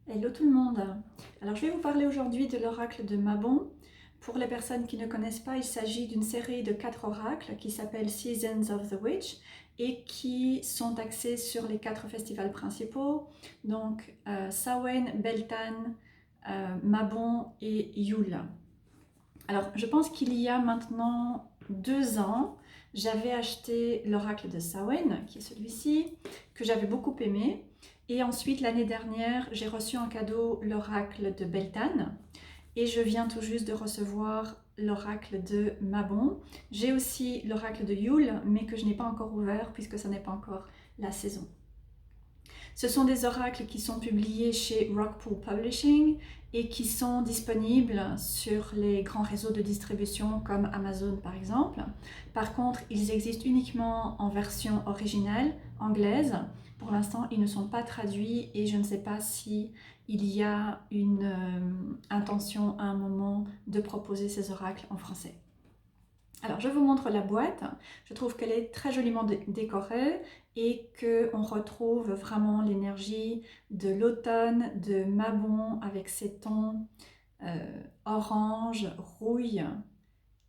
Hello tout le monde. Alors je vais vous parler aujourd'hui de l'oracle de Mabon. Pour les personnes qui ne connaissent pas, il s'agit d'une série de 4 oracles qui s'appellent Seasons of the Witch et qui sont axés sur les 4 festivals principaux, donc Samhain, Beltane, Mabon et Yule. Alors je pense qu'il y a maintenant 2 ans, j'avais acheté l'oracle de Samhain, qui est celui-ci, que j'avais beaucoup aimé. Et ensuite, l'année dernière, j'ai reçu en cadeau l'oracle de Beltane. Et je viens tout juste de recevoir l'oracle de Mabon. J'ai aussi l'oracle de Yule, mais que je n'ai pas encore ouvert puisque ce n'est pas encore la saison. Ce sont des oracles qui sont publiés chez Rockpool Publishing et qui sont disponibles sur les grands réseaux de distribution comme Amazon par exemple. Par contre, ils existent uniquement en version originale, anglaise. Pour l'instant, ils ne sont pas traduits et je ne sais pas si il y a une intention à un moment de proposer ces oracles en français. Alors, je vous montre la boîte. Je trouve qu'elle est très joliment décorée et qu'on retrouve vraiment l'énergie de l'automne, de Mabon avec ses tons orange, rouille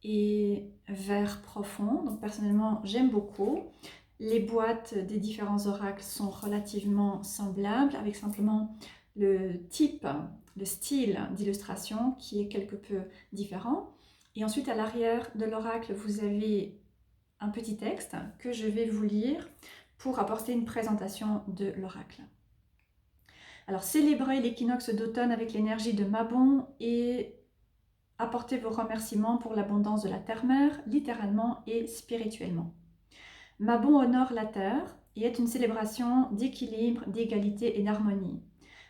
et vert profond. Donc, personnellement, j'aime beaucoup. Les boîtes des différents oracles sont relativement semblables avec simplement le type, le style d'illustration qui est quelque peu différent. Et ensuite, à l'arrière de l'oracle, vous avez un petit texte que je vais vous lire pour apporter une présentation de l'oracle. Alors, célébrez l'équinoxe d'automne avec l'énergie de Mabon et apportez vos remerciements pour l'abondance de la terre-mère, littéralement et spirituellement. Mabon honore la terre et est une célébration d'équilibre, d'égalité et d'harmonie.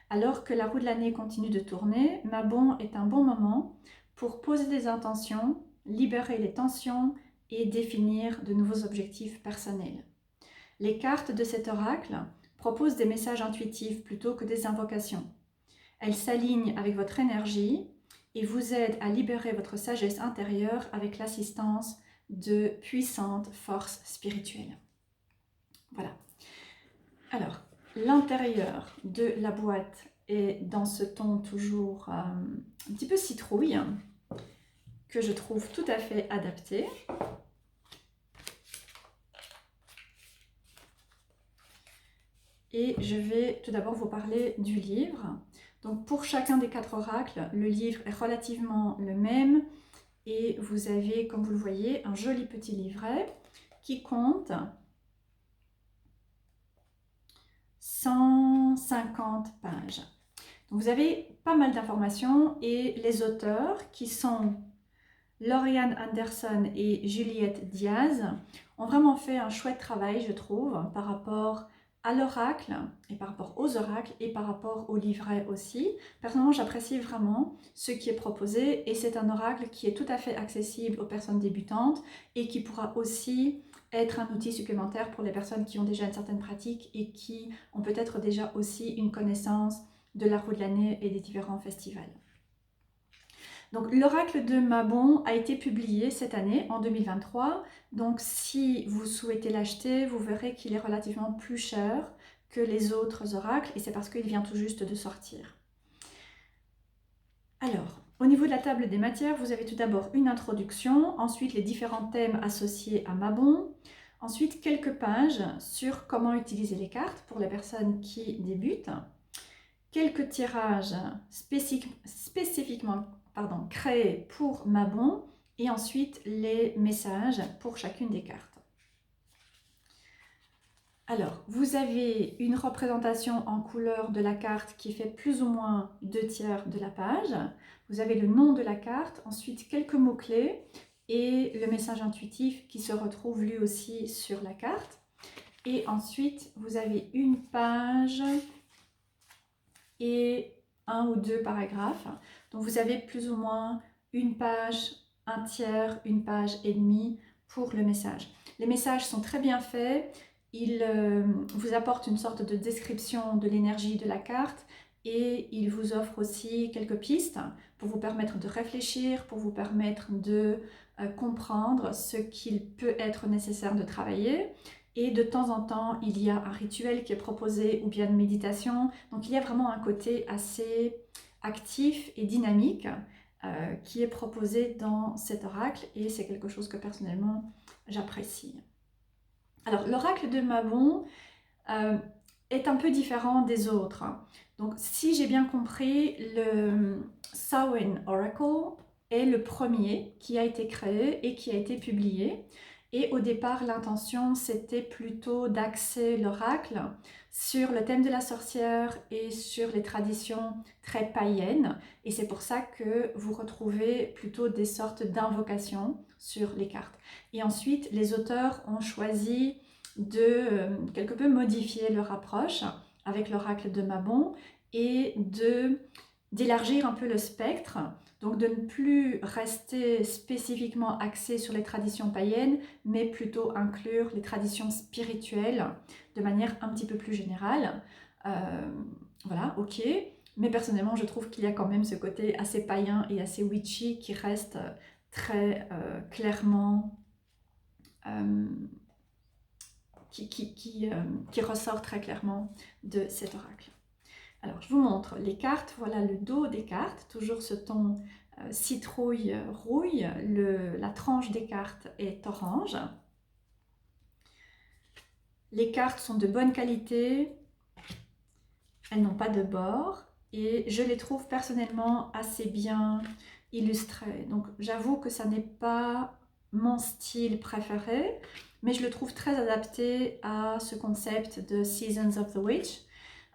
Alors que la roue de l'année continue de tourner, Mabon est un bon moment pour poser des intentions, libérer les tensions et définir de nouveaux objectifs personnels. Les cartes de cet oracle proposent des messages intuitifs plutôt que des invocations. Elles s'alignent avec votre énergie et vous aident à libérer votre sagesse intérieure avec l'assistance de puissantes forces spirituelles. Voilà. Alors, l'intérieur de la boîte est dans ce ton toujours un petit peu citrouille, que je trouve tout à fait adapté. Et je vais tout d'abord vous parler du livre. Donc pour chacun des 4 oracles, le livre est relativement le même. Et vous avez, comme vous le voyez, un joli petit livret qui compte 150 pages. Donc vous avez pas mal d'informations et les auteurs qui sont Lauriane Anderson et Juliette Diaz ont vraiment fait un chouette travail, je trouve, par rapport à l'oracle et par rapport aux oracles et par rapport au livret aussi. Personnellement, j'apprécie vraiment ce qui est proposé et c'est un oracle qui est tout à fait accessible aux personnes débutantes et qui pourra aussi être un outil supplémentaire pour les personnes qui ont déjà une certaine pratique et qui ont peut-être déjà aussi une connaissance de la roue de l'année et des différents festivals. Donc l'oracle de Mabon a été publié cette année, en 2023. Donc si vous souhaitez l'acheter, vous verrez qu'il est relativement plus cher que les autres oracles et c'est parce qu'il vient tout juste de sortir. Alors, au niveau de la table des matières, vous avez tout d'abord une introduction, ensuite les différents thèmes associés à Mabon, ensuite quelques pages sur comment utiliser les cartes pour les personnes qui débutent, quelques tirages spécifiquement créés pour Mabon et ensuite les messages pour chacune des cartes. Alors, vous avez une représentation en couleur de la carte qui fait plus ou moins 2/3 de la page. Vous avez le nom de la carte, ensuite quelques mots-clés et le message intuitif qui se retrouve lui aussi sur la carte. Et ensuite, vous avez une page et 1 ou 2 paragraphes. Donc vous avez plus ou moins une page, un tiers, une page et demie pour le message. Les messages sont très bien faits. Ils vous apportent une sorte de description de l'énergie de la carte et ils vous offrent aussi quelques pistes pour vous permettre de réfléchir, pour vous permettre de comprendre ce qu'il peut être nécessaire de travailler. et de temps en temps il y a un rituel qui est proposé ou bien une méditation. Donc il y a vraiment un côté assez actif et dynamique qui est proposé dans cet oracle et c'est quelque chose que personnellement j'apprécie. Alors l'oracle de Mabon est un peu différent des autres. Donc si j'ai bien compris, le Samhain Oracle est le premier qui a été créé et qui a été publié. Et au départ, l'intention, c'était plutôt d'axer l'oracle sur le thème de la sorcière et sur les traditions très païennes. Et c'est pour ça que vous retrouvez plutôt des sortes d'invocations sur les cartes. Et ensuite, les auteurs ont choisi de quelque peu modifier leur approche avec l'oracle de Mabon et d'élargir un peu le spectre, donc de ne plus rester spécifiquement axé sur les traditions païennes, mais plutôt inclure les traditions spirituelles de manière un petit peu plus générale. Voilà, ok. Mais personnellement, je trouve qu'il y a quand même ce côté assez païen et assez witchy qui reste très clairement... qui ressort très clairement de cet oracle. Alors, je vous montre les cartes. Voilà le dos des cartes, toujours ce ton citrouille-rouille. La tranche des cartes est orange. Les cartes sont de bonne qualité. Elles n'ont pas de bord. Et je les trouve personnellement assez bien illustrées. Donc, j'avoue que ça n'est pas mon style préféré, mais je le trouve très adapté à ce concept de Seasons of the Witch,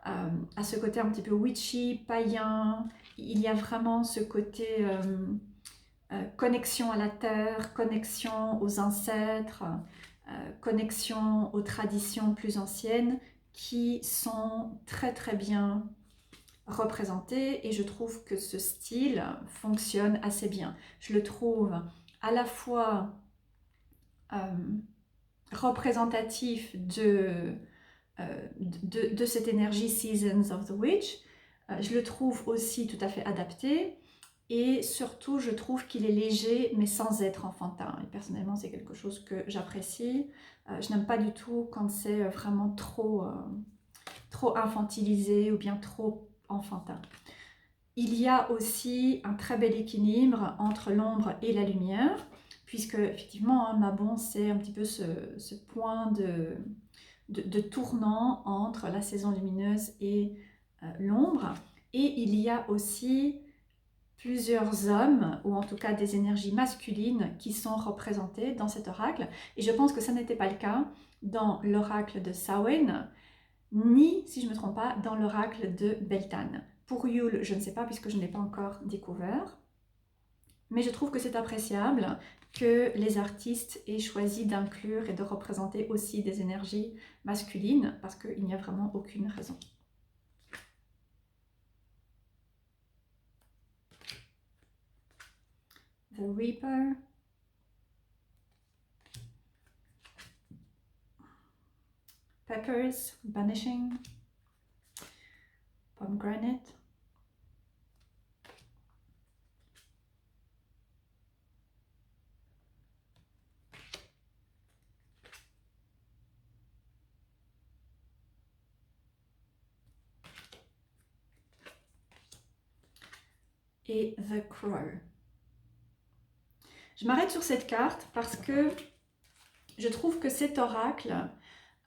à ce côté un petit peu witchy, païen. Il y a vraiment ce côté connexion à la terre, connexion aux ancêtres, connexion aux traditions plus anciennes qui sont très très bien représentées et je trouve que ce style fonctionne assez bien. Je le trouve à la fois représentatif de cette énergie Seasons of the Witch. Je le trouve aussi tout à fait adapté et surtout je trouve qu'il est léger mais sans être enfantin. Et personnellement c'est quelque chose que j'apprécie. Je n'aime pas du tout quand c'est vraiment trop infantilisé ou bien trop enfantin. Il y a aussi un très bel équilibre entre l'ombre et la lumière, puisque effectivement, hein, Mabon, c'est un petit peu ce point de tournant entre la saison lumineuse et l'ombre. Et il y a aussi plusieurs hommes, ou en tout cas des énergies masculines, qui sont représentés dans cet oracle. Et je pense que ça n'était pas le cas dans l'oracle de Samhain, ni, si je ne me trompe pas, dans l'oracle de Beltane. Pour Yule, je ne sais pas puisque je ne l'ai pas encore découvert, mais je trouve que c'est appréciable que les artistes aient choisi d'inclure et de représenter aussi des énergies masculines parce qu'il n'y a vraiment aucune raison. The Reaper. Peppers, Banishing. Pomegranate. Et The Crow. Je m'arrête sur cette carte parce que je trouve que cet oracle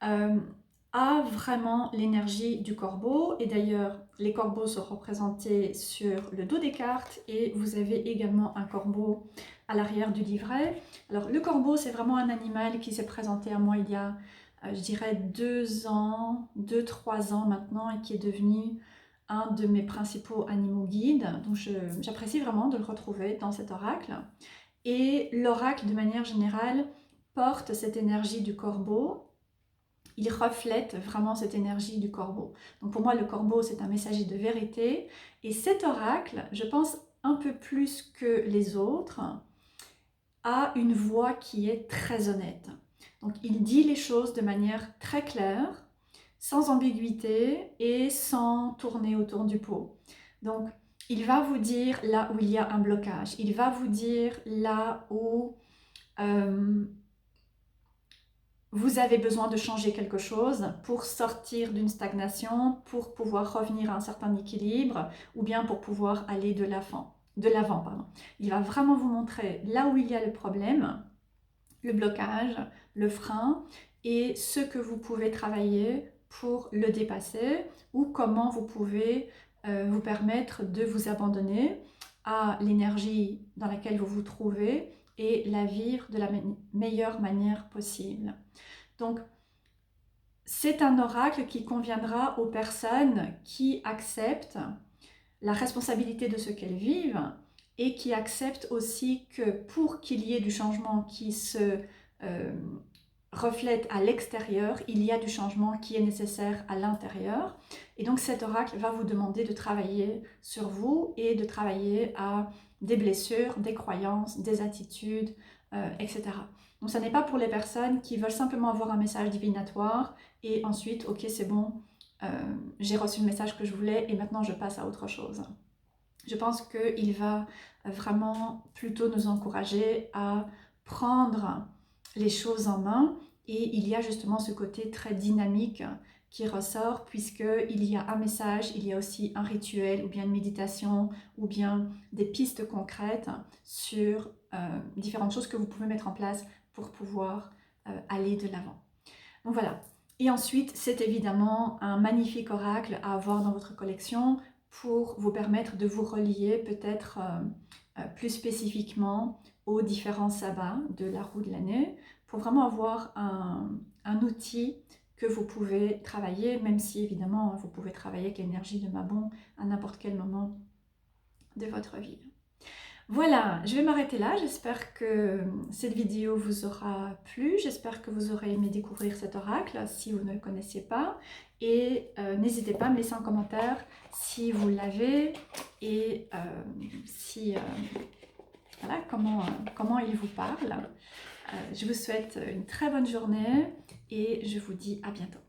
a vraiment l'énergie du corbeau. Et d'ailleurs, les corbeaux sont représentés sur le dos des cartes et vous avez également un corbeau à l'arrière du livret. Alors le corbeau, c'est vraiment un animal qui s'est présenté à moi il y a, je dirais, 2 ans, 2-3 ans maintenant et qui est devenu un de mes principaux animaux guides. Donc j'apprécie vraiment de le retrouver dans cet oracle. Et l'oracle, de manière générale, porte cette énergie du corbeau. Il reflète vraiment cette énergie du corbeau. Donc pour moi, le corbeau, c'est un messager de vérité. Et cet oracle, je pense un peu plus que les autres, a une voix qui est très honnête. Donc il dit les choses de manière très claire, sans ambiguïté et sans tourner autour du pot. Donc il va vous dire là où il y a un blocage. Il va vous dire là où vous avez besoin de changer quelque chose pour sortir d'une stagnation, pour pouvoir revenir à un certain équilibre ou bien pour pouvoir aller de l'avant. Il va vraiment vous montrer là où il y a le problème, le blocage, le frein et ce que vous pouvez travailler pour le dépasser ou comment vous pouvez vous permettre de vous abandonner à l'énergie dans laquelle vous vous trouvez et la vivre de la meilleure manière possible. Donc, c'est un oracle qui conviendra aux personnes qui acceptent la responsabilité de ce qu'elles vivent et qui acceptent aussi que pour qu'il y ait du changement qui se reflète à l'extérieur, il y a du changement qui est nécessaire à l'intérieur. Et donc cet oracle va vous demander de travailler sur vous et de travailler à des blessures, des croyances, des attitudes, etc. Donc ce n'est pas pour les personnes qui veulent simplement avoir un message divinatoire et ensuite, ok, c'est bon, j'ai reçu le message que je voulais et maintenant je passe à autre chose. Je pense qu'il va vraiment plutôt nous encourager à prendre les choses en main et il y a justement ce côté très dynamique qui ressort puisqu'il y a un message, il y a aussi un rituel ou bien une méditation ou bien des pistes concrètes sur différentes choses que vous pouvez mettre en place pour pouvoir aller de l'avant. Donc voilà. Et ensuite, c'est évidemment un magnifique oracle à avoir dans votre collection pour vous permettre de vous relier peut-être plus spécifiquement aux différents sabbats de la roue de l'année, pour vraiment avoir un outil que vous pouvez travailler, même si évidemment vous pouvez travailler avec l'énergie de Mabon à n'importe quel moment de votre vie. Voilà, je vais m'arrêter là. J'espère que cette vidéo vous aura plu. J'espère que vous aurez aimé découvrir cet oracle si vous ne le connaissiez pas. Et n'hésitez pas à me laisser un commentaire si vous l'avez et voilà, comment il vous parle. Je vous souhaite une très bonne journée et je vous dis à bientôt.